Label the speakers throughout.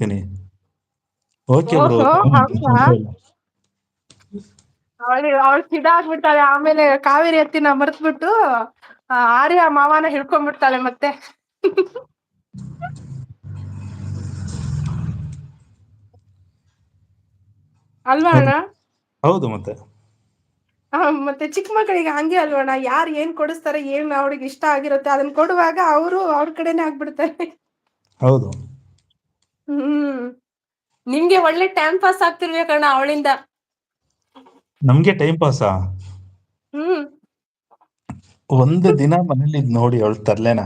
Speaker 1: ತೀನಿ. Okay bro.
Speaker 2: ಓಹೋ ಹಂಗ. ಅವಳು ಸಿದ ಆಗ್ಬಿಡ್ತಾಳೆ, ಆಮೇಲೆ ಕಾವೇರಿ ಅತ್ತಿನ ಮರ್ತ್ಬಿಟ್ಟು ಆರ್ಯ ಮಾವನ ಹಿಡ್ಕೊಂಡ್ಬಿಡ್ತಾಳೆ ಮತ್ತೆ. ಅಲ್ವಾ ಅಣ್ಣ?
Speaker 1: ಹೌದು ಮತ್ತೆ.
Speaker 2: ಮತ್ತೆ ಚಿಕ್ಕ ಮಕ್ಕಳಿಗೆ ಹಂಗೆ ಅಲ್ವಣ್ಣ, ಯಾರು ಏನ್ ಕೊಡಿಸ್ತಾರೆ, ಏನ್ ಅವ್ರಿಗೆ ಇಷ್ಟ ಆಗಿರುತ್ತೆ ಅದನ್ನ ಕೊಡುವಾಗ ಅವರು ಅವ್ರ ಕಡೆನೆ ಆಗ್ಬಿಡ್ತಾರೆ.
Speaker 1: ಹೌದು.
Speaker 2: ನಿಮ್ಗೆ ಒಳ್ಳೆ ಟೈಮ್ ಪಾಸ್ ಆಗ್ತಿರ್ಬೇಕಣ್ಣ ಅವಳಿಂದ.
Speaker 1: ನಮ್ಗೆ ಟೈಮ್ ಪಾಸಾ?
Speaker 2: ಹ್ಮ್.
Speaker 1: ಒಂದು ದಿನ ಮನೇಲಿ ಇದ್ ನೋಡಿ ಅವಳು ತರ್ಲೇನ.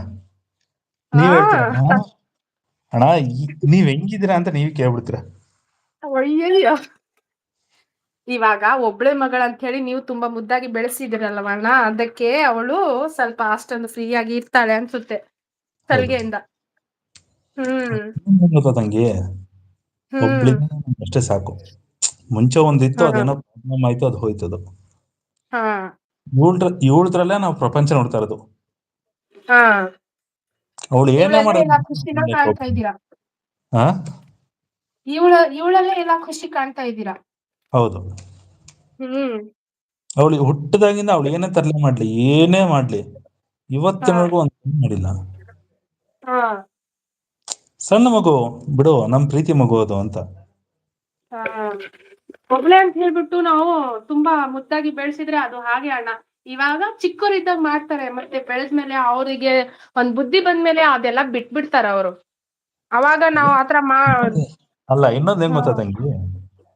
Speaker 2: ಹಾ.
Speaker 1: ನೀವ್ ಹೇಳ್ತೀರ ಅಣ್ಣ ನೀವ್ ಹೆಂಗಿದ್ದೀರಾ ಅಂತ ನೀವ್ ಕೇಳ್ಬಿಡ್ತೀರ.
Speaker 2: ಅಯ್ಯಯ್ಯೋ. ಇವಾಗ ಒಬ್ಳೆ ಮಗಳಂತ ಹೇಳಿ ನೀವು ತುಂಬಾ ಮುದ್ದಾಗಿ ಬೆಳೆಸಿದಿರಲ್ವಣ್ಣ, ಅದಕ್ಕೆ ಅವಳು ಸ್ವಲ್ಪ ಅಷ್ಟೊಂದು ಫ್ರೀ ಆಗಿ ಇರ್ತಾಳೆ ಅನ್ಸುತ್ತೆ
Speaker 1: ಹೌದು.
Speaker 2: ಸಲಿಗೆಯಿಂದ.
Speaker 1: ತಂಗಿ
Speaker 2: ಹ್ಮ್.
Speaker 1: ಒಬ್ಳಿಗೆ ಅಷ್ಟೇ ಸಾಕು. ಮುಂಚೆ ಒಂದಿತ್ತು,
Speaker 2: ಹಾ.
Speaker 1: ಅದೇನೋ ಪ್ರಾಬ್ಲಮ್ ಆಯ್ತು, ಅದು ಹೋಯ್ತದು.
Speaker 2: ಹಾ.
Speaker 1: ಇವಳದ್ರಲ್ಲೇ ನಾವು ಪ್ರಪಂಚ ನೋಡ್ತಾ ಇರೋದು.
Speaker 2: ಹಾ.
Speaker 1: ಅವಳು ಏನೇ
Speaker 2: ಇವಳಲ್ಲೇ ಎಲ್ಲ ಖುಷಿನ ಕಾಣ್ತಾ
Speaker 1: ಮಾಡಿದ್ರು.
Speaker 2: ಇದ್ದೀರಾ?
Speaker 1: ಹಾ.
Speaker 2: ಇವಳಲ್ಲೇ ಎಲ್ಲಾ ಖುಷಿ ಕಾಣ್ತಾ ಇದ್ದೀರಾ?
Speaker 1: ಹೌದು.
Speaker 2: ಹ್ಮ್.
Speaker 1: ಅವಳಿಗೆ ಹುಟ್ಟದಾಗಿಂದ ಅವಳು ಏನೇ ತರಲೆ ಮಾಡ್ಲಿ, ಏನೇ ಮಾಡ್ಲಿ,
Speaker 2: ಹಾ.
Speaker 1: ಇವತ್ತಿನವರೆಗೂ ಒಂದು ಮಾಡಿಲ್ಲ.
Speaker 2: ಹಾ.
Speaker 1: ಸಣ್ಣ ಮಗು ಬಿಡು, ನಮ್ ಪ್ರೀತಿ ಮಗು ಅದು ಅಂತ.
Speaker 2: ಒಬ್ಳೆ ಅಂತ ಹೇಳ್ಬಿಟ್ಟು ನಾವು ತುಂಬಾ ಮುದ್ದಾಗಿ ಬೆಳೆಸಿದ್ರೆ ಅದು ಹಾಗೆ ಅಣ್ಣ. ಇವಾಗ ಚಿಕ್ಕವರಿದ್ದಾಗ ಮಾಡ್ತಾರೆ, ಮತ್ತೆ ಬೆಳೆದ್ಮೇಲೆ ಅವರಿಗೆ ಒಂದ್ ಬುದ್ಧಿ ಬಂದ್ಮೇಲೆ ಅದೆಲ್ಲ ಬಿಟ್ಬಿಡ್ತಾರ ಅವರು. ಅವಾಗ ನಾವ್ ಆತರ
Speaker 1: ಅಲ್ಲ, ಇನ್ನೊಂದ್ ಏನ್ ಗೊತ್ತಾ ತಂಗಿ,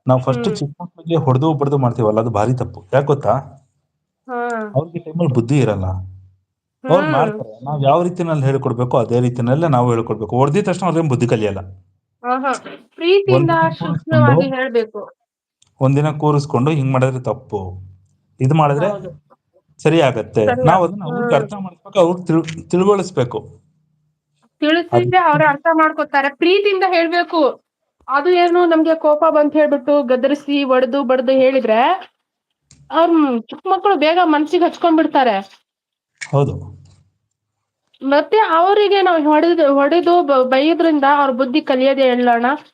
Speaker 1: ನಾವು ಫಸ್ಟ್
Speaker 2: ಹ್ಮ್.
Speaker 1: ಚಿಕ್ಕ ಮಕ್ಕಳಿಗೆ ಹೊಡೆದು ಬಡ್ದು ಮಾಡ್ತೀವಲ್ಲ, ಅದು ಭಾರಿ ತಪ್ಪು. ಯಾಕೆ ಗೊತ್ತಾ?
Speaker 2: ಹಾ.
Speaker 1: ಅವ್ರಿಗೆ ಟೈಮಲ್ಲಿ ಬುದ್ಧಿ ಇರಲ್ಲ. ಅವ್ರು
Speaker 2: ಹ್ಮ್.
Speaker 1: ಮಾಡ್ತಾರೆ, ನಾವ್ ಯಾವ ರೀತಿನಲ್ಲಿ ಹೇಳ್ಕೊಡ್ಬೇಕು ಅದೇ ರೀತಿನಲ್ಲೇ ನಾವು ಹೇಳ್ಕೊಡ್ಬೇಕು. ಹೊಡೆದಿದ ತಕ್ಷಣ ಅವ್ರೇನ್ ಬುದ್ಧಿ ಕಲಿಯಲ್ಲ.
Speaker 2: ಪ್ರೀತಿಯಿಂದ
Speaker 1: ಒಂದಿನ ಕೂರಿಸ್ಕೊಂಡು
Speaker 2: ಸೂಕ್ಷ್ಮವಾಗಿ ಹೇಳ್ಬೇಕು.
Speaker 1: ಒಂದಿನ ಕೂರಿಸ್ಕೊಂಡು ಹಿಂಗ್ ಮಾಡಿದ್ರೆ ತಪ್ಪು, ಇದು ಮಾಡಿದ್ರೆ
Speaker 2: ಹೌದು.
Speaker 1: ಸರಿ ಆಗತ್ತೆ,
Speaker 2: ಸರಿಯಾ.
Speaker 1: ನಾವ್ ಅದನ್ನ ಅವ್ರಿಗೆ ಅರ್ಥ ಮಾಡಿಸ್ಬೇಕು, ಅವ್ರಿಗೆ ತಿಳುವಳಿಸ್ಬೇಕು.
Speaker 2: ತಿಳಿಸಿದ್ರೆ ಅವ್ರ ಅರ್ಥ ಮಾಡ್ಕೊತಾರೆ. ಪ್ರೀತಿಯಿಂದ ಹೇಳ್ಬೇಕು. ಅದು ಏನು ನಮ್ಗೆ ಕೋಪ ಬಂತ ಹೇಳ್ಬಿಟ್ಟು ಗದರಿಸಿ ಒಡೆದು ಬಡ್ದು ಹೇಳಿದ್ರೆ ಅವ್ರ ಚಿಕ್ಕ ಮಕ್ಕಳು ಬೇಗ ಮನ್ಸಿಗೆ ಹಚ್ಕೊಂಡ್ ಬಿಡ್ತಾರೆ.
Speaker 1: ಹೌದು.
Speaker 2: ಮತ್ತೆ ಅವರಿಗೆ ನಾವು ಹೊಡೆದು ಬೈಯೋದ್ರಿಂದ ಅವ್ರ ಬುದ್ಧಿ ಕಲಿಯೋದೇ ಹೇಳೋಣ.
Speaker 1: ಹೌದು.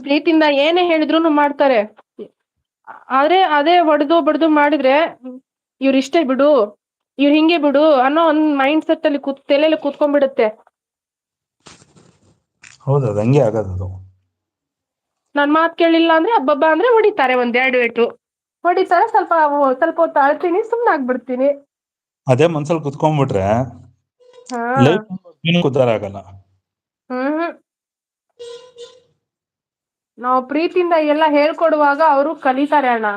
Speaker 2: ಪ್ರೀತಿಯಿಂದ ಏನೇ ಹೇಳಿದ್ರುನು ಮಾಡ್ತಾರೆ. ಆದ್ರೆ ಅದೇ ಹೊಡೆದು ಬಡ್ದು ಮಾಡಿದ್ರೆ ಇವ್ರ ಇಷ್ಟೇ ಬಿಡು, ಇವ್ರು ಹಿಂಗೆ ಬಿಡು ಅನ್ನೋ ಒಂದ್ ಮೈಂಡ್ ಸೆಟ್ ಅಲ್ಲಿ ತಲೆಯಲ್ಲಿ ಕೂತ್ಕೊಂಡ್ಬಿಡುತ್ತೆ.
Speaker 1: ಹೌದು, ಅದು ಹಂಗೆ ಆಗದು.
Speaker 2: ನನ್ ಮಾತ್ ಕೇಳಿಲ್ಲ ಅಂದ್ರೆ ಹಬ್ಬಬ್ಬ ಅಂದ್ರೆ ಹೊಡಿತಾರೆ, ಒಂದೆರಡು ಏಟು ಹೊಡಿತಾರೆ. ಸ್ವಲ್ಪ ಹೊತ್ತು ಅಳ್ತೀನಿ, ಸುಮ್ನೆ ಆಗ್ಬಿಡ್ತೀನಿ.
Speaker 1: ಅದೇ ಮನ್ಸಲ್ಲಿ ಕುತ್ಕೊಂಡ್ಬಿಟ್ರೆ
Speaker 2: ಹಾ.
Speaker 1: ಲೈಫ್ ಉದ್ಧಾರ ಆಗಲ್ಲ.
Speaker 2: ಹ್ಮ್. ನಾವು ಪ್ರೀತಿಯಿಂದ ಎಲ್ಲ ಹೇಳ್ಕೊಡುವಾಗ ಅವರು ಕಲಿತಾರೆ ಅಣ್ಣ.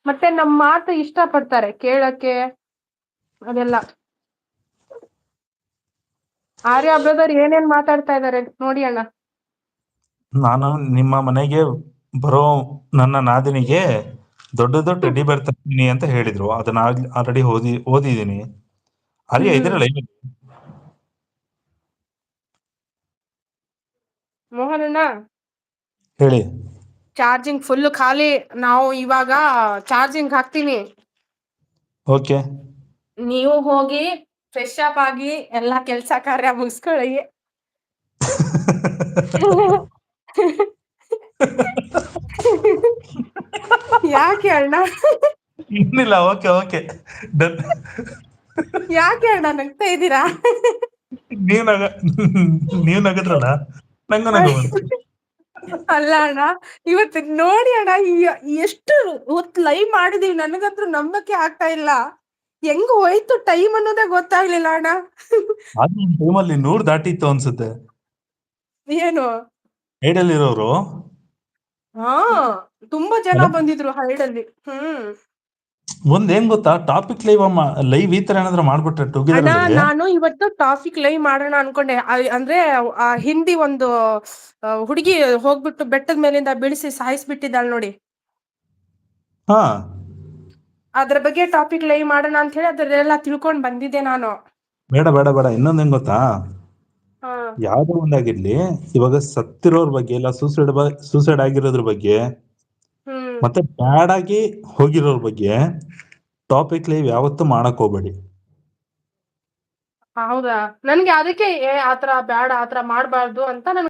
Speaker 2: ಮತ್ತೆ ನಮ್ ಮಾತು ಇಷ್ಟ ಪಡ್ತಾರೆ ಕೇಳಕ್ಕೆ, ಅದೆಲ್ಲ. ಆರ್ಯ ಬ್ರದರ್ ಏನೇನ್ ಮಾತಾಡ್ತಾ ಇದಾರೆ ನೋಡಿ ಅಣ್ಣ.
Speaker 1: ನಾನು ನಿಮ್ಮ ಮನೆಗೆ ಬರೋ ನನ್ನ ನಾದಿನಿಗೆ ದೊಡ್ಡ ಟೆಡ್ಡಿ ಬೇರ್ ತರ್ತೀನಿ ಅಂತ ಹೇಳಿದ್ರು. ಅದನ್ನ ಆಲ್ರೆಡಿ ಓದಿದ್ದೀನಿ. ಆರ್ಯ ಇದೀರಲ್ಲ
Speaker 2: ಮೋಹನ್ ಅಣ್ಣ,
Speaker 1: ಹೇಳಿ.
Speaker 2: ಚಾರ್ಜಿಂಗ್ ಫುಲ್ ಖಾಲಿ. ನಾವು ಇವಾಗ ಚಾರ್ಜಿಂಗ್ ಹಾಕ್ತೀನಿ.
Speaker 1: ಓಕೆ.
Speaker 2: ನೀವು ಹೋಗಿ ಫ್ರೆಶ್ ಅಪ್ ಆಗಿ ಎಲ್ಲಾ ಕೆಲ್ಸ ಕಾರ್ಯ ಮುಗಿಸ್ಕೊಳ್ಳಿ. ಯಾಕೆ ಅಣ್ಣ?
Speaker 1: ಏನಿಲ್ಲ, ಓಕೆ ಓಕೆ ಡನ್.
Speaker 2: ಯಾಕೆ ಅಣ್ಣ ನಗ್ತಾ ಇದ್ದೀರಾ?
Speaker 1: ನೀವ್ ನಗದ್ರಲ್ಲ, ನಂಗೂ ನಗು ಬಂತು.
Speaker 2: ಅಲ್ಲ ಅಣ್ಣ, ಇವತ್ತು ನೋಡಿ ಅಣ್ಣ, ಎಷ್ಟು ಹೊತ್ತು ಲೈವ್ ಮಾಡಿದೀವಿ, ನನಗಂತೂ ನಂಬಕ್ಕೆ ಆಗ್ತಾ ಇಲ್ಲ. ಹೆಂಗ್ ಹೋಯ್ತು ಟೈಮ್ ಅನ್ನೋದೇ ಗೊತ್ತಾಗ್ಲಿಲ್ಲ ಅಣ್ಣ.
Speaker 1: ಆದ್ರೂ ಒಂದು ಟೈಮಲ್ಲಿ 100 ದಾಟಿತ್ತು ಅನ್ಸುತ್ತೆ.
Speaker 2: ಏನು
Speaker 1: ಐಡಲ್ ಇರೋರು.
Speaker 2: ಹಾ, ತುಂಬಾ ಜನ ಬಂದಿದ್ರು ಹೈಡಲ್ಲಿ.
Speaker 1: ಒಂದ್ ಏನ್ ಗೊತ್ತಾ, ಟಾಪಿಕ್ ಲೈವ್ ಈ ತರ ಏನಾದ್ರು ಮಾಡ್ಬಿಟ್ರೆ ಟುಗೆದರ್
Speaker 2: ಅಣ್ಣ,
Speaker 1: ಅಲ್ಲಿ.
Speaker 2: ನಾನು ಇವತ್ತು ಟಾಪಿಕ್ ಲೈವ್ ಮಾಡೋಣ ಅನ್ಕೊಂಡೆ. ಅಂದ್ರೆ ಹಿಂದಿ ಒಂದು ಹುಡುಗಿ ಹೋಗ್ಬಿಟ್ಟು ಬೆಟ್ಟದ ಮೇಲಿಂದ ಬೀಳಿಸಿ ಸಾಯಿಸ್ಬಿಟ್ಟಿದ್ದಾಳೆ ನೋಡಿ.
Speaker 1: ಹಾ,
Speaker 2: ಅದ್ರ ಬಗ್ಗೆ ಟಾಪಿಕ್ ಲೈವ್ ಮಾಡೋಣ ಅಂತ ಹೇಳಿ ಅದ್ರೆಲ್ಲ ತಿಳ್ಕೊಂಡ್ ಬಂದಿದ್ದೆ ನಾನು.
Speaker 1: ಬೇಡ ಬೇಡ ಬೇಡ. ಇನ್ನೊಂದ್ ಏನ್ ಗೊತ್ತಾ,
Speaker 2: ಹಾ.
Speaker 1: ಯಾವ್ದೋ ಒಂದಾಗಿರ್ಲಿ, ಇವಾಗ ಸತ್ತಿರೋರ್ ಬಗ್ಗೆ ಇಲ್ಲ, ಸೂಸೈಡ್ ಆಗಿರೋದ್ರ ಬಗ್ಗೆ, ಮತ್ತೆ ಬ್ಯಾಡ್ ಆಗಿ ಹೋಗಿರೋರ್ ಬಗ್ಗೆ ಟಾಪಿಕ್ ಲೈವ್ ಯಾವತ್ತೂ ಮಾಡಕ್ ಹೋಗ್ಬೇಡಿ.
Speaker 2: ಹೌದಾ? ನನ್ಗೆ ಅದಕ್ಕೆ ಆತರ ಬ್ಯಾಡ, ಆತರ ಮಾಡ್ಬಾರ್ದು ಅಂತ ನನ್ಗ್